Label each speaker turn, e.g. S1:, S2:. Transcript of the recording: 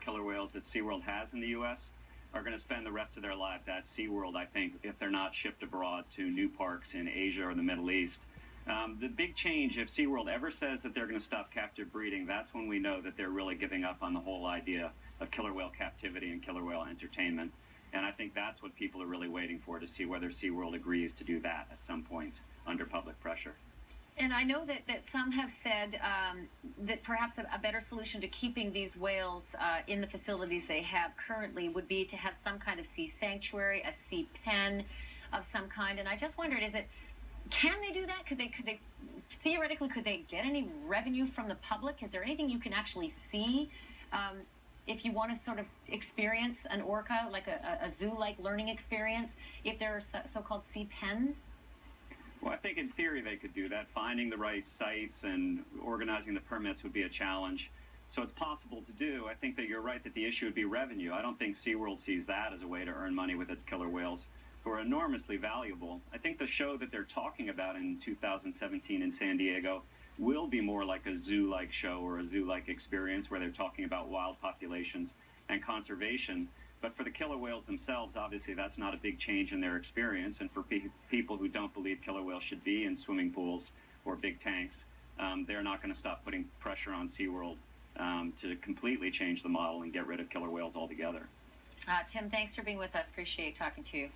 S1: killer whales that SeaWorld has in the U.S. are going to spend the rest of their lives at SeaWorld, I think, if they're not shipped abroad to new parks in Asia or the Middle East. The big change, if SeaWorld ever says that they're going to stop captive breeding, that's when we know that they're really giving up on the whole idea of killer whale captivity and killer whale entertainment. And I think that's what people are really waiting for, to see whether SeaWorld agrees to do that at some point under public pressure.
S2: And I know that some have said that perhaps a better solution to keeping these whales in the facilities they have currently would be to have some kind of sea sanctuary, a sea pen of some kind. And I just wondered, can they do that? Could they theoretically, could they get any revenue from the public? Is there anything you can actually see if you want to sort of experience an orca, like a zoo-like learning experience, if there are so-called sea pens?
S1: Well, I think in theory they could do that. Finding the right sites and organizing the permits would be a challenge. So it's possible to do. I think that you're right that the issue would be revenue. I don't think SeaWorld sees that as a way to earn money with its killer whales, who are enormously valuable. I think the show that they're talking about in 2017 in San Diego will be more like a zoo-like show or a zoo-like experience where they're talking about wild populations and conservation. But for the killer whales themselves, obviously that's not a big change in their experience. And for people who don't believe killer whales should be in swimming pools or big tanks, they're not going to stop putting pressure on SeaWorld to completely change the model and get rid of killer whales altogether.
S2: Tim, thanks for being with us. Appreciate talking to you.